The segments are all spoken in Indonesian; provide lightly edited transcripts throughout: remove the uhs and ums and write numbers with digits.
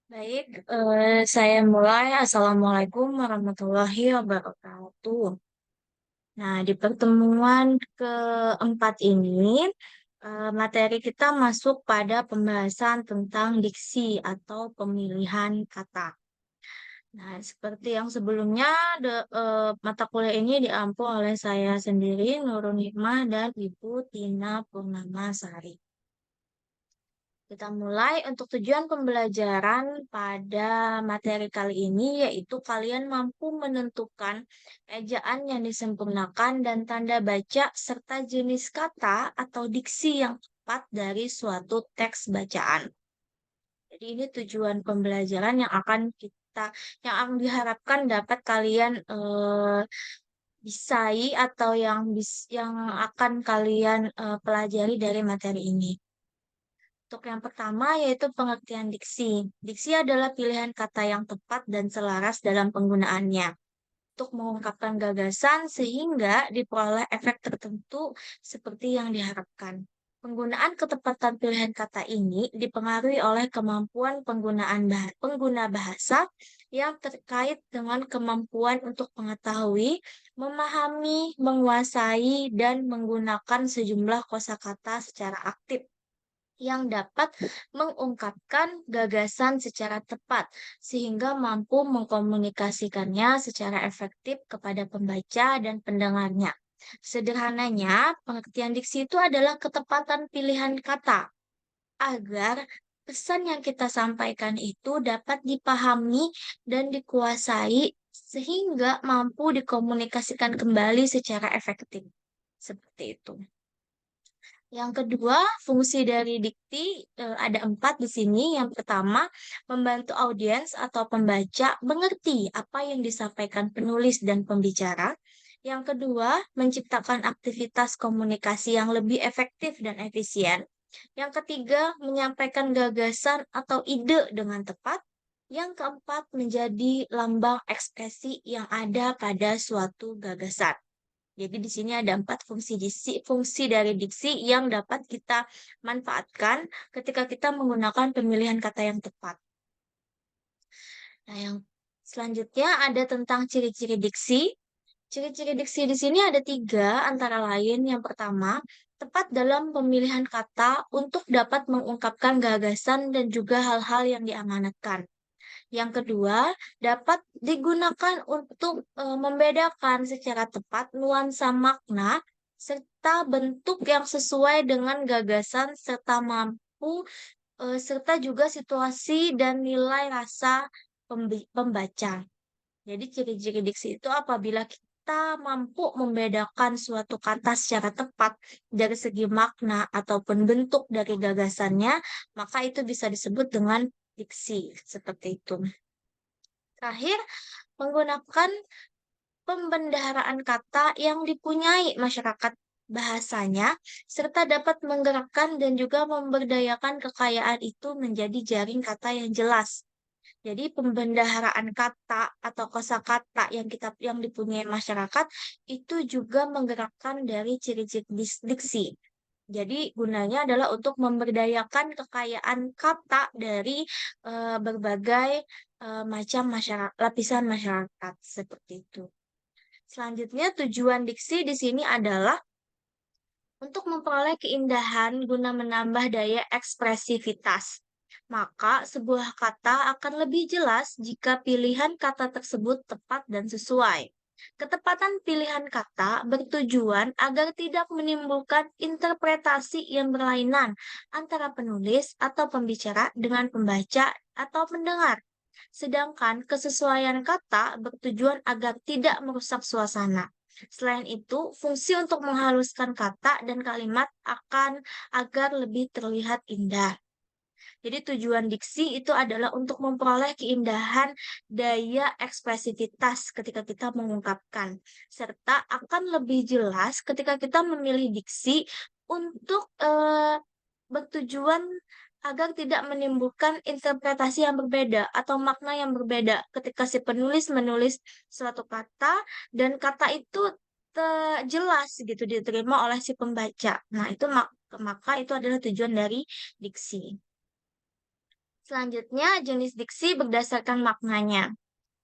Baik, saya mulai. Assalamualaikum warahmatullahi wabarakatuh. Nah, di pertemuan keempat ini, materi kita masuk pada pembahasan tentang diksi atau pemilihan kata. Nah, seperti yang sebelumnya, mata kuliah ini diampu oleh saya sendiri, Nurul Hikmah, dan Ibu Tina Purnamasari. Kita mulai untuk tujuan pembelajaran pada materi kali ini, yaitu kalian mampu menentukan ejaan yang disempurnakan dan tanda baca serta jenis kata atau diksi yang tepat dari suatu teks bacaan. Jadi ini tujuan pembelajaran yang diharapkan dapat kalian bisai atau yang akan kalian pelajari dari materi ini. Untuk yang pertama yaitu pengertian diksi. Diksi adalah pilihan kata yang tepat dan selaras dalam penggunaannya untuk mengungkapkan gagasan sehingga diperoleh efek tertentu seperti yang diharapkan. Penggunaan ketepatan pilihan kata ini dipengaruhi oleh kemampuan pengguna bahasa yang terkait dengan kemampuan untuk mengetahui, memahami, menguasai, dan menggunakan sejumlah kosakata secara aktif yang dapat mengungkapkan gagasan secara tepat, sehingga mampu mengkomunikasikannya secara efektif kepada pembaca dan pendengarnya. Sederhananya, pengertian diksi itu adalah ketepatan pilihan kata agar pesan yang kita sampaikan itu dapat dipahami dan dikuasai sehingga mampu dikomunikasikan kembali secara efektif. Seperti itu. Yang kedua, fungsi dari dikti ada 4 di sini. Yang pertama, membantu audiens atau pembaca mengerti apa yang disampaikan penulis dan pembicara. Yang kedua, menciptakan aktivitas komunikasi yang lebih efektif dan efisien. Yang ketiga, menyampaikan gagasan atau ide dengan tepat. Yang keempat, menjadi lambang ekspresi yang ada pada suatu gagasan. Jadi di sini ada 4 fungsi dari diksi yang dapat kita manfaatkan ketika kita menggunakan pemilihan kata yang tepat. Nah, yang selanjutnya ada tentang ciri-ciri diksi. Ciri-ciri diksi di sini ada 3, antara lain yang pertama, tepat dalam pemilihan kata untuk dapat mengungkapkan gagasan dan juga hal-hal yang diamanatkan. Yang kedua, dapat digunakan untuk membedakan secara tepat nuansa makna serta bentuk yang sesuai dengan gagasan serta juga situasi dan nilai rasa pembaca. Jadi ciri-ciri diksi itu apabila kita mampu membedakan suatu kata secara tepat dari segi makna ataupun bentuk dari gagasannya, maka itu bisa disebut dengan diksi. Seperti itu. Terakhir, menggunakan pembendaharaan kata yang dipunyai masyarakat bahasanya, serta dapat menggerakkan dan juga memberdayakan kekayaan itu menjadi jaring kata yang jelas. Jadi pembendaharaan kata atau kosakata yang dipunyai masyarakat itu juga menggerakkan dari ciri-ciri diksi. Jadi gunanya adalah untuk memberdayakan kekayaan kata dari berbagai macam lapisan masyarakat seperti itu. Selanjutnya tujuan diksi di sini adalah untuk memperoleh keindahan guna menambah daya ekspresivitas. Maka sebuah kata akan lebih jelas jika pilihan kata tersebut tepat dan sesuai. Ketepatan pilihan kata bertujuan agar tidak menimbulkan interpretasi yang berlainan antara penulis atau pembicara dengan pembaca atau pendengar. Sedangkan kesesuaian kata bertujuan agar tidak merusak suasana. Selain itu, fungsi untuk menghaluskan kata dan kalimat agar lebih terlihat indah. Jadi tujuan diksi itu adalah untuk memperoleh keindahan daya ekspresivitas ketika kita mengungkapkan, serta akan lebih jelas ketika kita memilih diksi untuk bertujuan agar tidak menimbulkan interpretasi yang berbeda atau makna yang berbeda ketika si penulis menulis suatu kata dan kata itu jelas gitu diterima oleh si pembaca. Nah, maka itu adalah tujuan dari diksi. Selanjutnya, jenis diksi berdasarkan maknanya.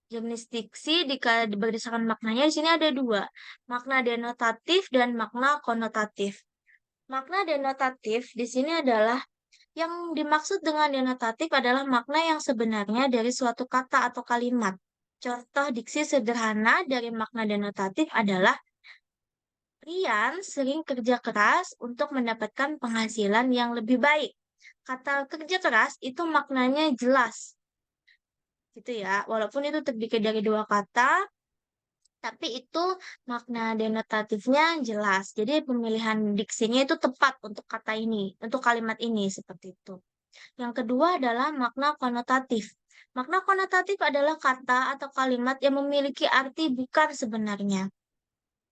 Jenis diksi berdasarkan maknanya di sini ada dua, makna denotatif dan makna konotatif. Makna denotatif di sini adalah yang dimaksud dengan denotatif adalah makna yang sebenarnya dari suatu kata atau kalimat. Contoh diksi sederhana dari makna denotatif adalah Rian sering kerja keras untuk mendapatkan penghasilan yang lebih baik. Kata kerja keras itu maknanya jelas, gitu ya. Walaupun itu terdiri dari dua kata, tapi itu makna denotatifnya jelas. Jadi pemilihan diksinya itu tepat untuk kata ini, untuk kalimat ini seperti itu. Yang kedua adalah makna konotatif. Makna konotatif adalah kata atau kalimat yang memiliki arti bukan sebenarnya.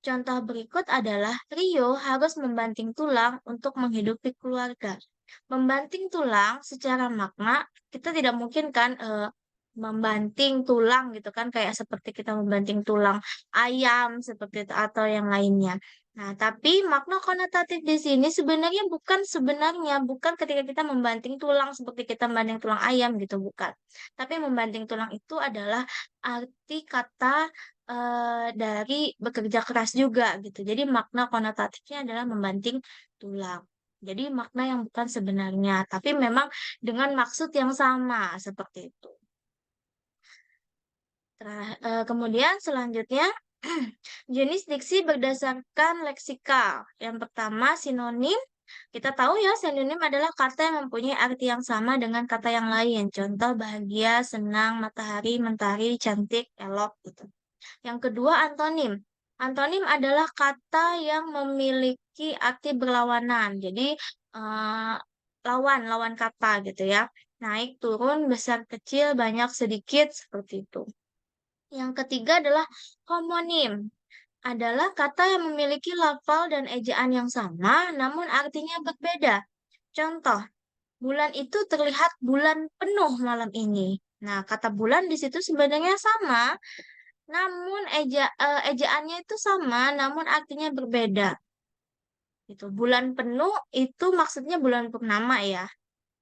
Contoh berikut adalah Rio harus membanting tulang untuk menghidupi keluarga. Membanting tulang secara makna, kita tidak mungkin kan membanting tulang gitu kan kayak seperti kita membanting tulang ayam seperti itu atau yang lainnya. Nah, tapi makna konotatif di sini bukan ketika kita membanting tulang seperti kita membanting tulang ayam gitu, bukan. Tapi membanting tulang itu adalah arti kata dari bekerja keras juga gitu. Jadi makna konotatifnya adalah membanting tulang. Jadi makna yang bukan sebenarnya, tapi memang dengan maksud yang sama seperti itu. Kemudian selanjutnya jenis diksi berdasarkan leksikal. Yang pertama sinonim. Kita tahu ya sinonim adalah kata yang mempunyai arti yang sama dengan kata yang lain. Contoh bahagia, senang, matahari, mentari, cantik, elok gitu. Yang kedua antonim. Antonim adalah kata yang memiliki arti berlawanan. Jadi eh, lawan kata gitu ya. Naik, turun, besar, kecil, banyak, sedikit, seperti itu. Yang ketiga adalah homonim. Adalah kata yang memiliki lafal dan ejaan yang sama, namun artinya berbeda. Contoh, bulan itu terlihat bulan penuh malam ini. Nah, kata bulan di situ sebenarnya sama, namun ejaannya itu sama, namun artinya berbeda. Itu bulan penuh itu maksudnya bulan purnama ya.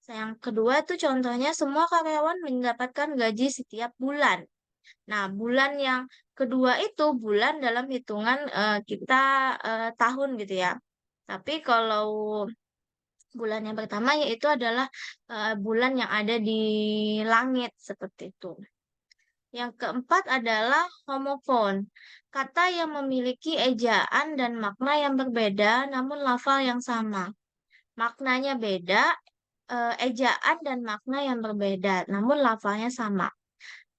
Yang kedua itu contohnya semua karyawan mendapatkan gaji setiap bulan. Nah, bulan yang kedua itu bulan dalam hitungan kita tahun gitu ya. Tapi kalau bulan yang pertama yaitu adalah bulan yang ada di langit seperti itu. Yang keempat adalah homofon. Kata yang memiliki ejaan dan makna yang berbeda namun lafal yang sama. Maknanya beda, ejaan dan makna yang berbeda namun lafalnya sama.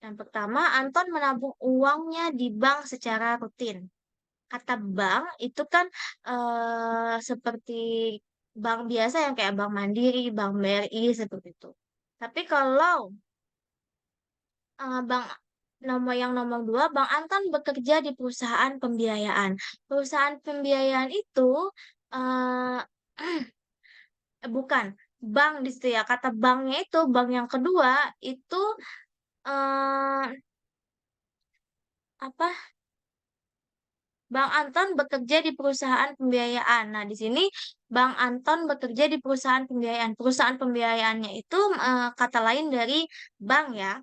Yang pertama, Anton menabung uangnya di bank secara rutin. Kata bank itu kan seperti bank biasa yang kayak Bank Mandiri, Bank BRI seperti itu. Tapi kalau bank nomor dua, Bang Anton bekerja di perusahaan pembiayaan. Perusahaan pembiayaan itu eh bukan bank di situ ya. Kata banknya itu bank yang kedua itu eh apa? Bang Anton bekerja di perusahaan pembiayaan. Nah, di sini Bang Anton bekerja di perusahaan pembiayaan. Perusahaan pembiayaannya itu kata lain dari bank ya,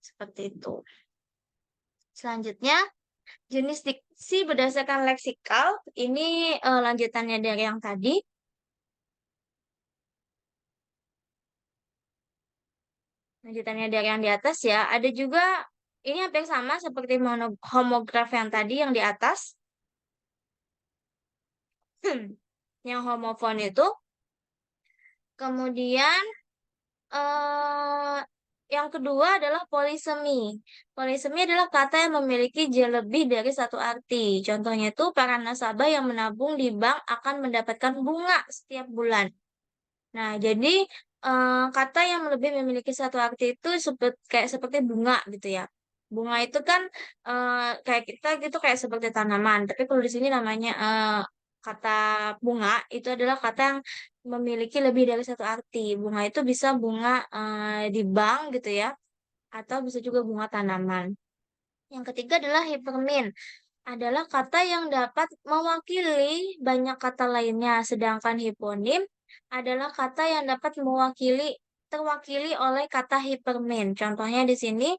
seperti itu. Selanjutnya, jenis diksi berdasarkan leksikal. Ini lanjutannya dari yang tadi. Lanjutannya dari yang di atas ya. Ada juga ini hampir sama seperti homograf yang tadi yang di atas. Yang homofon itu. Kemudian eh yang kedua adalah polisemi. Polisemi adalah kata yang memiliki lebih dari satu arti. Contohnya itu para nasabah yang menabung di bank akan mendapatkan bunga setiap bulan. Nah, jadi kata yang lebih memiliki satu arti itu seperti bunga gitu ya. Bunga itu kan kayak kita gitu kayak seperti tanaman. Tapi kalau di sini namanya kata bunga itu adalah kata yang memiliki lebih dari satu arti. Bunga itu bisa bunga di bank gitu ya, atau bisa juga bunga tanaman. Yang ketiga adalah hipermin adalah kata yang dapat mewakili banyak kata lainnya, sedangkan hiponim adalah kata yang dapat mewakili terwakili oleh kata hipermin. Contohnya di sini,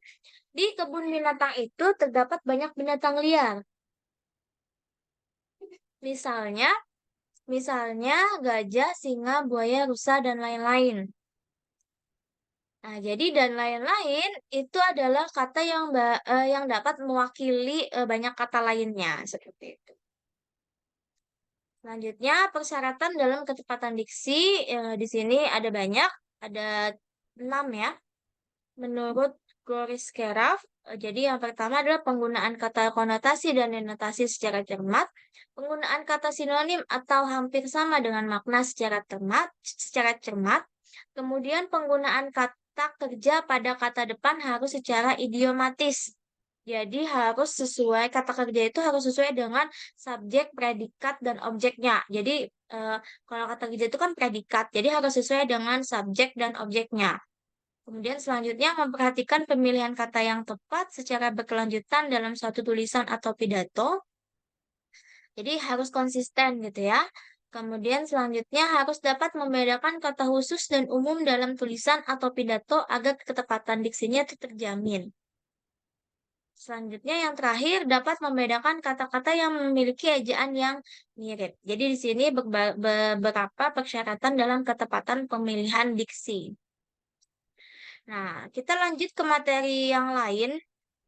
di kebun binatang itu terdapat banyak binatang liar. Misalnya, misalnya gajah, singa, buaya, rusa, dan lain-lain. Nah, jadi dan lain-lain itu adalah kata yang dapat mewakili banyak kata lainnya seperti itu. Selanjutnya, persyaratan dalam ketepatan diksi di sini ada banyak, ada 6 ya. Menurut Goris Keraf, jadi yang pertama adalah penggunaan kata konotasi dan denotasi secara cermat, penggunaan kata sinonim atau hampir sama dengan makna secara cermat, kemudian penggunaan kata kerja pada kata depan harus secara idiomatis. Jadi harus sesuai, kata kerja itu harus sesuai dengan subjek, predikat, dan objeknya. Jadi kalau kata kerja itu kan predikat, jadi harus sesuai dengan subjek dan objeknya. Kemudian selanjutnya memperhatikan pemilihan kata yang tepat secara berkelanjutan dalam suatu tulisan atau pidato. Jadi harus konsisten gitu ya. Kemudian selanjutnya harus dapat membedakan kata khusus dan umum dalam tulisan atau pidato agar ketepatan diksinya itu terjamin. Selanjutnya yang terakhir dapat membedakan kata-kata yang memiliki ejaan yang mirip. Jadi di sini beberapa persyaratan dalam ketepatan pemilihan diksi. Nah, kita lanjut ke materi yang lain.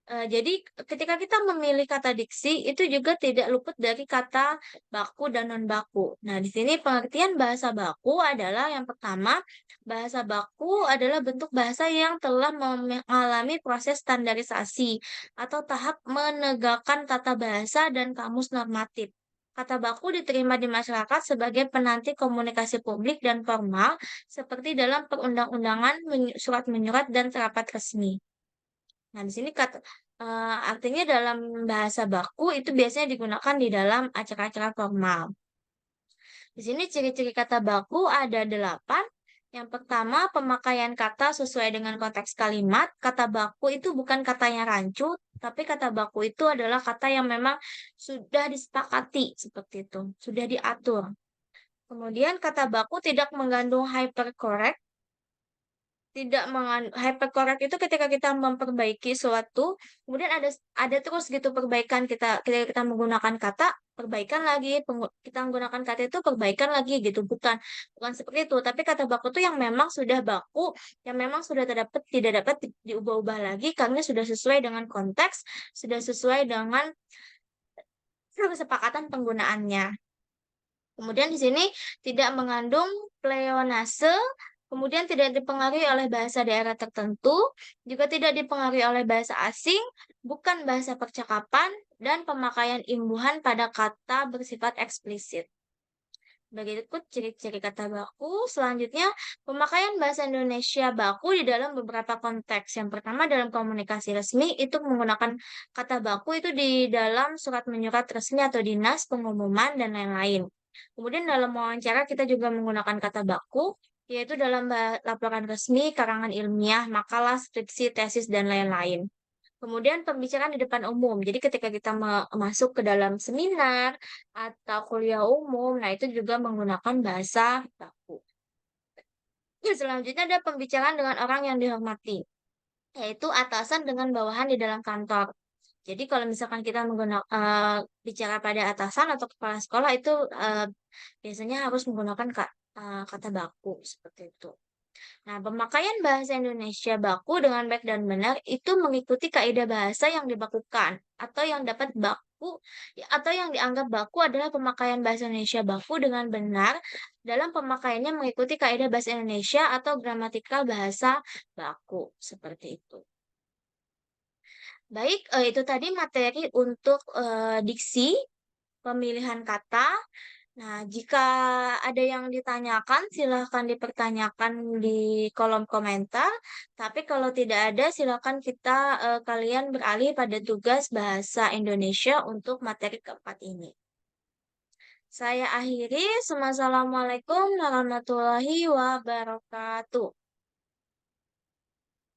Jadi ketika kita memilih kata diksi itu juga tidak luput dari kata baku dan non baku. Nah, di sini pengertian bahasa baku adalah yang pertama, bahasa baku adalah bentuk bahasa yang telah mengalami proses standarisasi atau tahap menegakkan tata bahasa dan kamus normatif. Kata baku diterima di masyarakat sebagai penanti komunikasi publik dan formal seperti dalam perundang-undangan, surat menyurat, dan rapat resmi. Nah, di sini artinya dalam bahasa baku itu biasanya digunakan di dalam acara-acara formal. Di sini ciri-ciri kata baku ada 8. Yang pertama, pemakaian kata sesuai dengan konteks kalimat. Kata baku itu bukan kata yang rancu, tapi kata baku itu adalah kata yang memang sudah disepakati seperti itu, sudah diatur. Kemudian kata baku tidak mengandung hypercorrect. Tidak hypercorrect itu ketika kita memperbaiki suatu, kemudian ada terus gitu perbaikan ketika kita menggunakan kata, perbaikan lagi, kita menggunakan kata itu perbaikan lagi gitu, bukan seperti itu. Tapi kata baku itu yang memang sudah baku, yang memang sudah tidak dapat diubah-ubah lagi karena sudah sesuai dengan konteks, sudah sesuai dengan kesepakatan penggunaannya. Kemudian di sini tidak mengandung pleonase, kemudian tidak dipengaruhi oleh bahasa daerah tertentu, juga tidak dipengaruhi oleh bahasa asing, bukan bahasa percakapan, dan pemakaian imbuhan pada kata bersifat eksplisit. Berikut ciri-ciri kata baku. Selanjutnya, pemakaian bahasa Indonesia baku di dalam beberapa konteks. Yang pertama dalam komunikasi resmi itu menggunakan kata baku itu di dalam surat menyurat resmi atau dinas, pengumuman, dan lain-lain. Kemudian dalam wawancara kita juga menggunakan kata baku, yaitu dalam laporan resmi, karangan ilmiah, makalah, skripsi, tesis, dan lain-lain. Kemudian pembicaraan di depan umum. Jadi ketika kita masuk ke dalam seminar atau kuliah umum, nah itu juga menggunakan bahasa baku. Selanjutnya ada pembicaraan dengan orang yang dihormati, yaitu atasan dengan bawahan di dalam kantor. Jadi kalau misalkan kita bicara pada atasan atau kepala sekolah itu biasanya harus menggunakan kata baku seperti itu. Nah, pemakaian bahasa Indonesia baku dengan baik dan benar itu mengikuti kaidah bahasa yang dibakukan atau yang dapat baku atau yang dianggap baku adalah pemakaian bahasa Indonesia baku dengan benar dalam pemakaiannya mengikuti kaidah bahasa Indonesia atau gramatikal bahasa baku seperti itu. Baik, itu tadi materi untuk diksi, pemilihan kata. Nah, jika ada yang ditanyakan, silahkan dipertanyakan di kolom komentar. Tapi kalau tidak ada, silahkan kalian beralih pada tugas bahasa Indonesia untuk materi keempat ini. Saya akhiri. Wassalamualaikum warahmatullahi wabarakatuh.